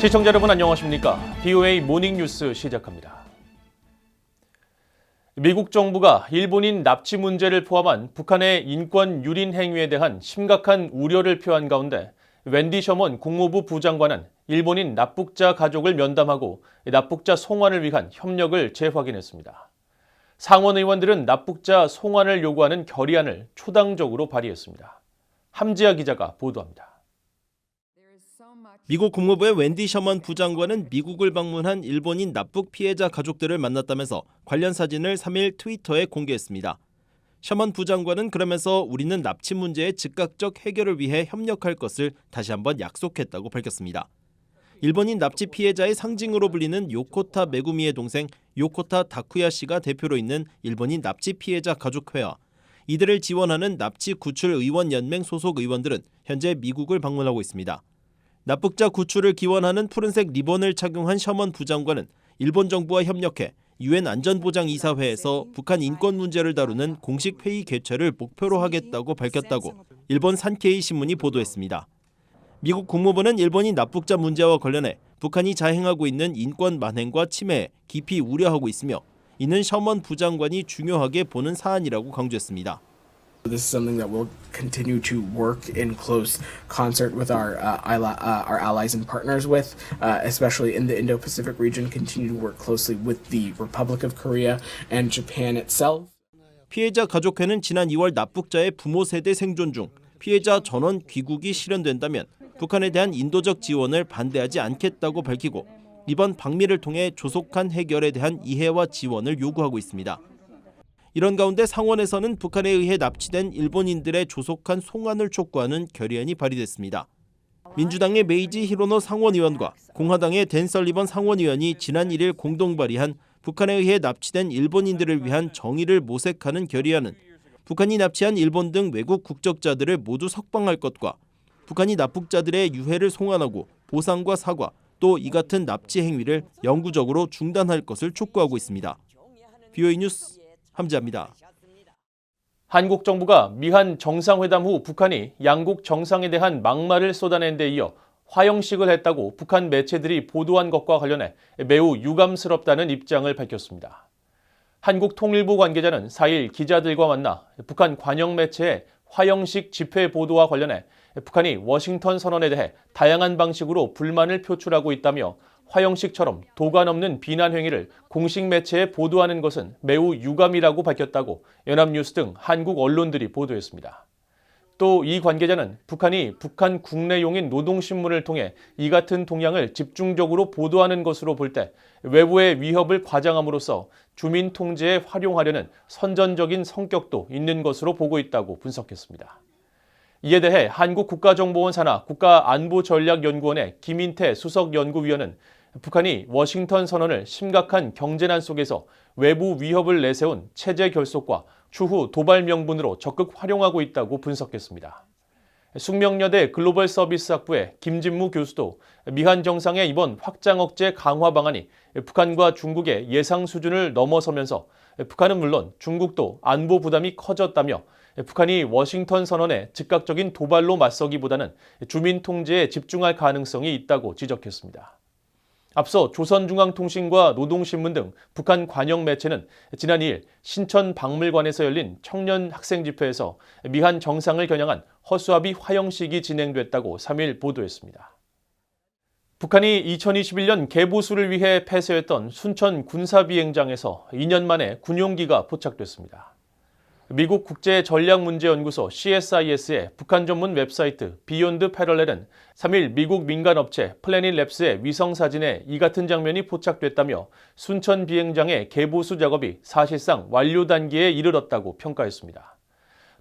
시청자 여러분 안녕하십니까? BOA 모닝뉴스 시작합니다. 미국 정부가 일본인 납치 문제를 포함한 북한의 인권 유린 행위에 대한 심각한 우려를 표한 가운데 웬디 셔먼 국무부 부장관은 일본인 납북자 가족을 면담하고 납북자 송환을 위한 협력을 재확인했습니다. 상원 의원들은 납북자 송환을 요구하는 결의안을 초당적으로 발의했습니다. 함지아 기자가 보도합니다. 미국 국무부의 웬디 셔먼 부장관은 미국을 방문한 일본인 납북 피해자 가족들을 만났다면서 관련 사진을 3일 트위터에 공개했습니다. 셔먼 부장관은 그러면서 우리는 납치 문제의 즉각적 해결을 위해 협력할 것을 다시 한번 약속했다고 밝혔습니다. 일본인 납치 피해자의 상징으로 불리는 요코타 메구미의 동생 요코타 다쿠야 씨가 대표로 있는 일본인 납치 피해자 가족회와 이들을 지원하는 납치 구출 의원 연맹 소속 의원들은 현재 미국을 방문하고 있습니다. 납북자 구출을 기원하는 푸른색 리본을 착용한 셔먼 부장관은 일본 정부와 협력해 유엔 안전보장이사회에서 북한 인권 문제를 다루는 공식 회의 개최를 목표로 하겠다고 밝혔다고 일본 산케이 신문이 보도했습니다. 미국 국무부는 일본인 납북자 문제와 관련해 북한이 자행하고 있는 인권 만행과 침해에 깊이 우려하고 있으며 이는 셔먼 부장관이 중요하게 보는 사안이라고 강조했습니다. This is something that we'll continue to work in close concert with our allies and partners with, especially in the Indo-Pacific region, continue to work closely with the Republic of Korea and Japan itself. 피해자 가족회는 지난 2월 납북자의 부모 세대 생존 중 피해자 전원 귀국이 실현된다면 북한에 대한 인도적 지원을 반대하지 않겠다고 밝히고 이번 방미를 통해 조속한 해결에 대한 이해와 지원을 요구하고 있습니다. 이런 가운데 상원에서는 북한에 의해 납치된 일본인들의 조속한 송환을 촉구하는 결의안이 발의됐습니다. 민주당의 메이지 히로노 상원의원과 공화당의 댄 설리번 상원의원이 지난 1일 공동 발의한 북한에 의해 납치된 일본인들을 위한 정의를 모색하는 결의안은 북한이 납치한 일본 등 외국 국적자들을 모두 석방할 것과 북한이 납북자들의 유해를 송환하고 보상과 사과, 또 이 같은 납치 행위를 영구적으로 중단할 것을 촉구하고 있습니다. BOA 뉴스 함지아입니다. 한국 정부가 미한 정상회담 후 북한이 양국 정상에 대한 막말을 쏟아낸 데 이어 화형식을 했다고 북한 매체들이 보도한 것과 관련해 매우 유감스럽다는 입장을 밝혔습니다. 한국통일부 관계자는 4일 기자들과 만나 북한 관영 매체의 화형식 집회 보도와 관련해 북한이 워싱턴 선언에 대해 다양한 방식으로 불만을 표출하고 있다며 화형식처럼 도관 없는 비난 행위를 공식 매체에 보도하는 것은 매우 유감이라고 밝혔다고 연합뉴스 등 한국 언론들이 보도했습니다. 또 이 관계자는 북한이 북한 국내용인 노동신문을 통해 이 같은 동향을 집중적으로 보도하는 것으로 볼 때 외부의 위협을 과장함으로써 주민 통제에 활용하려는 선전적인 성격도 있는 것으로 보고 있다고 분석했습니다. 이에 대해 한국국가정보원 산하 국가안보전략연구원의 김인태 수석연구위원은 북한이 워싱턴 선언을 심각한 경제난 속에서 외부 위협을 내세운 체제 결속과 추후 도발 명분으로 적극 활용하고 있다고 분석했습니다. 숙명여대 글로벌 서비스 학부의 김진무 교수도 미한 정상의 이번 확장 억제 강화 방안이 북한과 중국의 예상 수준을 넘어서면서 북한은 물론 중국도 안보 부담이 커졌다며 북한이 워싱턴 선언에 즉각적인 도발로 맞서기보다는 주민 통제에 집중할 가능성이 있다고 지적했습니다. 앞서 조선중앙통신과 노동신문 등 북한 관영 매체는 지난 2일 신천 박물관에서 열린 청년 학생 집회에서 미한 정상을 겨냥한 허수아비 화형식이 진행됐다고 3일 보도했습니다. 북한이 2021년 개보수를 위해 폐쇄했던 순천 군사비행장에서 2년 만에 군용기가 포착됐습니다. 미국 국제전략문제연구소 CSIS의 북한 전문 웹사이트 비욘드 패럴렐은 3일 미국 민간업체 플래닛랩스의 위성사진에 이 같은 장면이 포착됐다며 순천 비행장의 개보수 작업이 사실상 완료 단계에 이르렀다고 평가했습니다.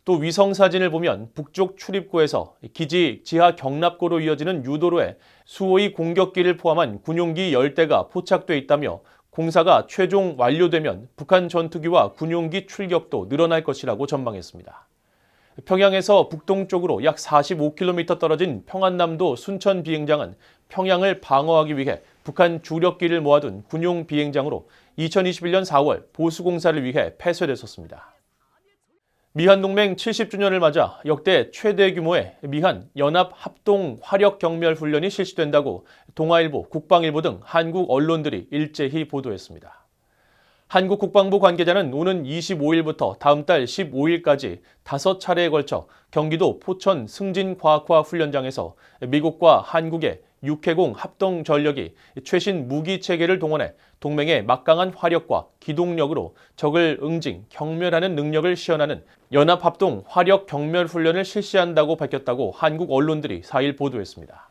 또 위성사진을 보면 북쪽 출입구에서 기지 지하 경납고로 이어지는 유도로에 수호의 공격기를 포함한 군용기 10대가 포착돼 있다며 공사가 최종 완료되면 북한 전투기와 군용기 출격도 늘어날 것이라고 전망했습니다. 평양에서 북동쪽으로 약 45km 떨어진 평안남도 순천 비행장은 평양을 방어하기 위해 북한 주력기를 모아둔 군용 비행장으로 2021년 4월 보수공사를 위해 폐쇄됐었습니다. 미한 동맹 70주년을 맞아 역대 최대 규모의 미한 연합 합동 화력 경멸 훈련이 실시된다고 동아일보, 국방일보 등 한국 언론들이 일제히 보도했습니다. 한국 국방부 관계자는 오는 25일부터 다음 달 15일까지 5차례에 걸쳐 경기도 포천 승진과학화 훈련장에서 미국과 한국의 육해공 합동 전력이 최신 무기 체계를 동원해 동맹의 막강한 화력과 기동력으로 적을 응징, 경멸하는 능력을 시연하는 연합합동 화력 경멸 훈련을 실시한다고 밝혔다고 한국 언론들이 4일 보도했습니다.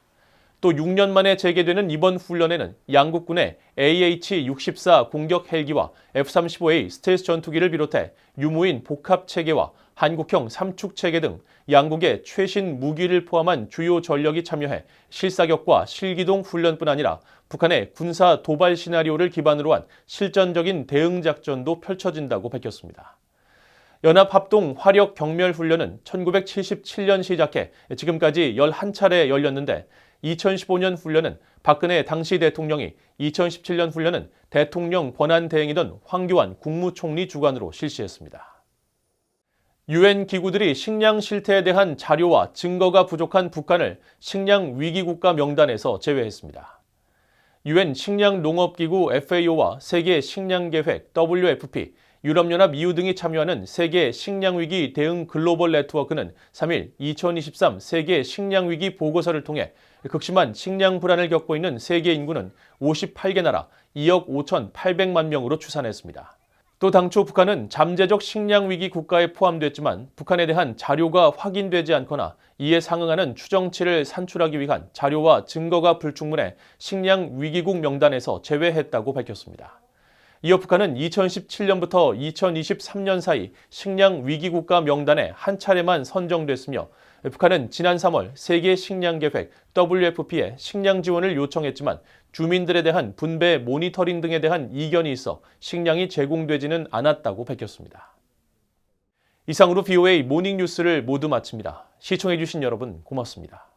또 6년 만에 재개되는 이번 훈련에는 양국군의 AH-64 공격 헬기와 F-35A 스텔스 전투기를 비롯해 유무인 복합 체계와 한국형 삼축 체계 등 양국의 최신 무기를 포함한 주요 전력이 참여해 실사격과 실기동 훈련뿐 아니라 북한의 군사 도발 시나리오를 기반으로 한 실전적인 대응 작전도 펼쳐진다고 밝혔습니다. 연합합동 화력 경멸 훈련은 1977년 시작해 지금까지 11차례 열렸는데 2015년 훈련은 박근혜 당시 대통령이, 2017년 훈련은 대통령 권한 대행이던 황교안 국무총리 주관으로 실시했습니다. 유엔 기구들이 식량 실태에 대한 자료와 증거가 부족한 북한을 식량 위기 국가 명단에서 제외했습니다. 유엔 식량농업기구 FAO와 세계 식량계획 WFP, 유럽연합 EU 등이 참여하는 세계 식량위기 대응 글로벌 네트워크는 3일 2023 세계 식량위기 보고서를 통해 극심한 식량 불안을 겪고 있는 세계 인구는 58개 나라 2억 5,800만 명으로 추산했습니다. 또 당초 북한은 잠재적 식량위기 국가에 포함됐지만 북한에 대한 자료가 확인되지 않거나 이에 상응하는 추정치를 산출하기 위한 자료와 증거가 불충분해 식량위기국 명단에서 제외했다고 밝혔습니다. 이어 북한은 2017년부터 2023년 사이 식량위기국가 명단에 한 차례만 선정됐으며 북한은 지난 3월 세계 식량계획 WFP에 식량 지원을 요청했지만 주민들에 대한 분배 모니터링 등에 대한 이견이 있어 식량이 제공되지는 않았다고 밝혔습니다. 이상으로 BOA 모닝뉴스를 모두 마칩니다. 시청해주신 여러분 고맙습니다.